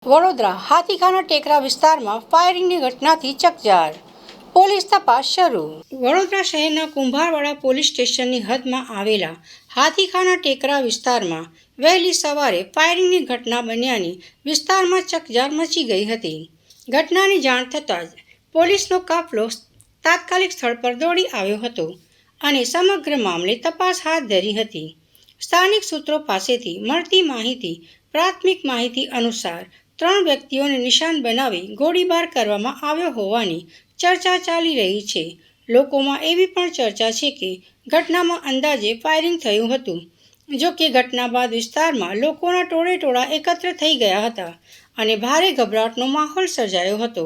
વડોદરા હાથીખાના ટેકરા વિસ્તારમાં ફાયરિંગની ઘટનાથી ચકચાર. પોલીસ તપાસ શરૂ. વડોદરા શહેરના કુંભારવાડા પોલીસ સ્ટેશનની હદમાં આવેલા હાથીખાના ટેકરા વિસ્તારમાં વહેલી સવારે ફાયરિંગની ઘટના બન્યાની વિસ્તારમાં ચકચાર મચી ગઈ હતી. ઘટનાની જાણ થતાં જ પોલીસનો કાફલો તાત્કાલિક સ્થળ પર દોડી આવ્યો હતો અને સમગ્ર મામલે તપાસ હાથ ધરી હતી. સ્થાનિક સૂત્રો પાસેથી મળતી પ્રાથમિક માહિતી અનુસાર 3 વ્યક્તિઓને નિશાન બનાવી ગોળીબાર કરવામાં આવ્યો હોવાની ચર્ચા ચાલી રહી છે. લોકોમાં એવી પણ ચર્ચા છે કે ઘટનામાં અંદાજે ફાયરિંગ થયું હતું. જો કે ઘટના બાદ વિસ્તારમાં લોકોના ટોળેટોળા એકત્ર થઈ ગયા હતા અને ભારે ગભરાટનો માહોલ સર્જાયો હતો.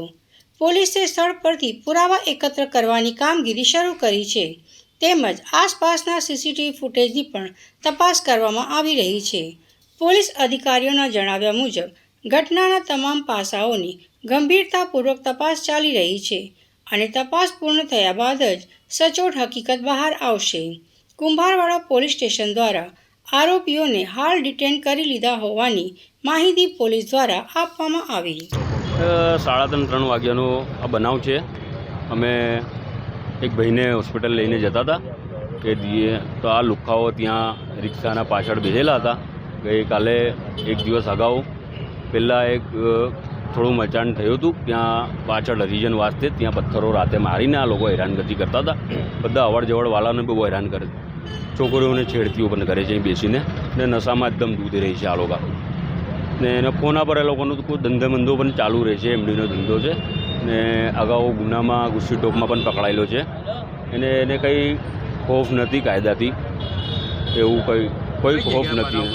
પોલીસે સ્થળ પરથી પુરાવા એકત્ર કરવાની કામગીરી શરૂ કરી છે તેમજ આસપાસના સીસીટીવી ફૂટેજની પણ તપાસ કરવામાં આવી રહી છે. પોલીસ અધિકારીઓના જણાવ્યા મુજબ ઘટનાના તમામ પાસાઓની ગંભીરતાપૂર્વક તપાસ ચાલી રહી છે અને તપાસ પૂર્ણ થયા બાદ જ સચોટ હકીકત બહાર આવશે. કુંભારવાડા પોલીસ સ્ટેશન દ્વારા આરોપીઓને હાલ ડિટેન કરી લીધા હોવાની માહિતી પોલીસ દ્વારા આપવામાં આવી. 3:30 વાગ્યાનો આ બનાવ છે. અમે એક ભાઈને હોસ્પિટલ લઈને જતા હતા કે તો આ લુખ્ખાઓ ત્યાં રિક્ષાના પાછળ બેસેલા હતા. ગઈકાલે એક દિવસ અગાઉ પહેલાં એક થોડું મચાણ થયું હતું. ત્યાં પાછળ હરિજન વાસ્તે ત્યાં પથ્થરો રાતે મારીને આ લોકો હેરાનગતિ કરતા હતા. બધા અવર જવરવાળાને બહુ હેરાન કરે. છોકરીઓને છેડતીઓ પણ કરે છે અહીં બેસીને ને નશામાં એકદમ દૂધી રહી છે આ લોકો. ને એને ફોના પર એ લોકોનો કોઈ ધંધો પણ ચાલુ રહે છે. એમડીનો ધંધો છે ને અગાઉ ગુનામાં ગુસ્સી ટોપમાં પણ પકડાયેલો છે. એને કંઈ ખોફ નથી કાયદાથી, એવું કોઈ ખોફ નથી.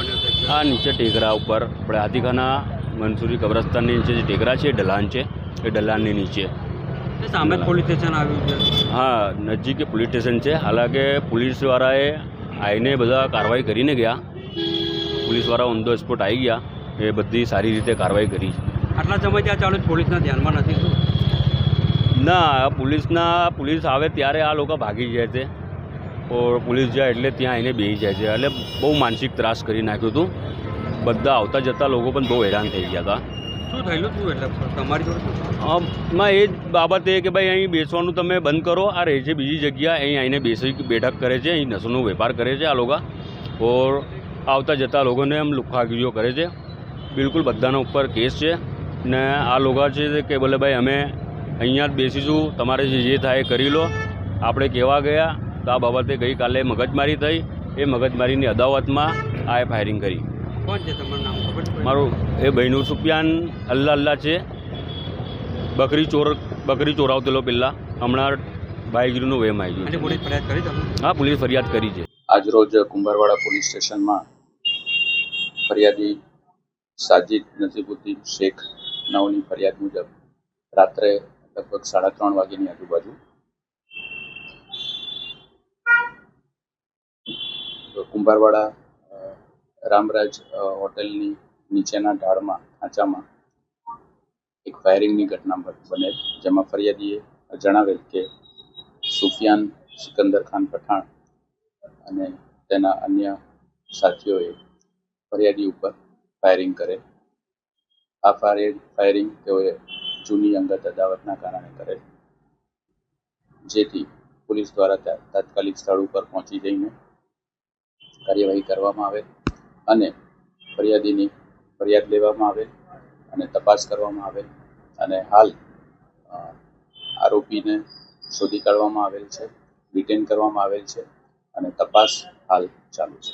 આ નીચે ટેકરા ઉપર આપણે હાથીખાના મંસૂરી કબ્રસ્તાનની નીચે જે ટેકરા છે એ ઢલાન છે. એ ઢલાનની નીચે સામે પોલીસ સ્ટેશન આવ્યું છે. હા, નજીક પોલીસ સ્ટેશન છે. હાલાકે પોલીસવાળાએ આવીને બધા કાર્યવાહી કરીને ગયા. પોલીસવાળા ઓન ધ સ્પોટ આવી ગયા. એ બધી સારી રીતે કાર્યવાહી કરી. આટલા સમય ત્યાં ચાલુ પોલીસના ધ્યાનમાં નથી? ના, પોલીસ આવે ત્યારે આ લોકો ભાગી જાય છે. પોલીસ જાય એટલે ત્યાં આવીને બેસી જાય છે. એટલે બહુ માનસિક ત્રાસ કરી નાખ્યું હતું. બધા આવતા જતા લોકો પણ બહુ હેરાન થઈ ગયા હતા. શું થયેલું હતું એટલે તમારી જોડે? માં એ જ બાબતે કે ભાઈ અહીં બેસવાનું તમે બંધ કરો. આ રહે છે બીજી જગ્યા, અહીં આવીને બેઠક કરે છે, અહીં નશોનો વેપાર કરે છે આ લોકો. ઓર આવતા જતા લોકોને એમ લુખ્ખાગીરીઓ કરે છે. બિલકુલ બધાના ઉપર કેસ છે ને આ લોકો છે કે બોલે ભાઈ અમે અહીંયા જ બેસીશું, તમારે જે થાય એ કરી લો. આપણે કહેવા ગયા તો આ બાબતે ગઈકાલે મગજમારી થઈ. એ મગજમારીની અદાવતમાં આ ફાયરિંગ કરી. કોણ છે તમારું નામ ખબર? મારું એ ભાઈનું સુફિયાન અલ્લાહ છે. બકરી ચોરાવતેલો પહેલાં, હમણાં બાઈગીરીનો વેમ આવી ગયો. પોલીસ ફરિયાદ કરી તમે? હા, પોલીસ ફરિયાદ કરી છે. આજરોજ કુંભારવાડા પોલીસ સ્ટેશનમાં ફરિયાદી સાજિદ નસીબુદ્દીન શેખ નવની ફરિયાદ મુજબ રાત્રે લગભગ 3:30 વાગ્યાની આજુબાજુ કુંભારવાડા રામરાજ હોટેલની નીચેના ઢાળમાં ખાંચામાં એક ફાયરિંગની ઘટના બનેલ, જેમાં ફરિયાદીએ જણાવેલ કે સુફિયાન સિકંદર ખાન પઠાણ અને તેના અન્ય સાથીઓએ ફરિયાદી ઉપર ફાયરિંગ કરેલ. આ ફાયરિંગ તેઓએ જૂની અંગત અદાવતના કારણે કરેલ, જેથી પોલીસ દ્વારા તાત્કાલિક સ્થળ ઉપર પહોંચી જઈને કાર્યવાહી કરવામાં આવેલ અને ફરિયાદીની ફરિયાદ લેવામાં આવેલ અને તપાસ કરવામાં આવેલ અને હાલ આરોપીને શોધી કાઢવામાં આવેલ છે, ડિટેન કરવામાં આવેલ છે અને તપાસ હાલ ચાલુ છે.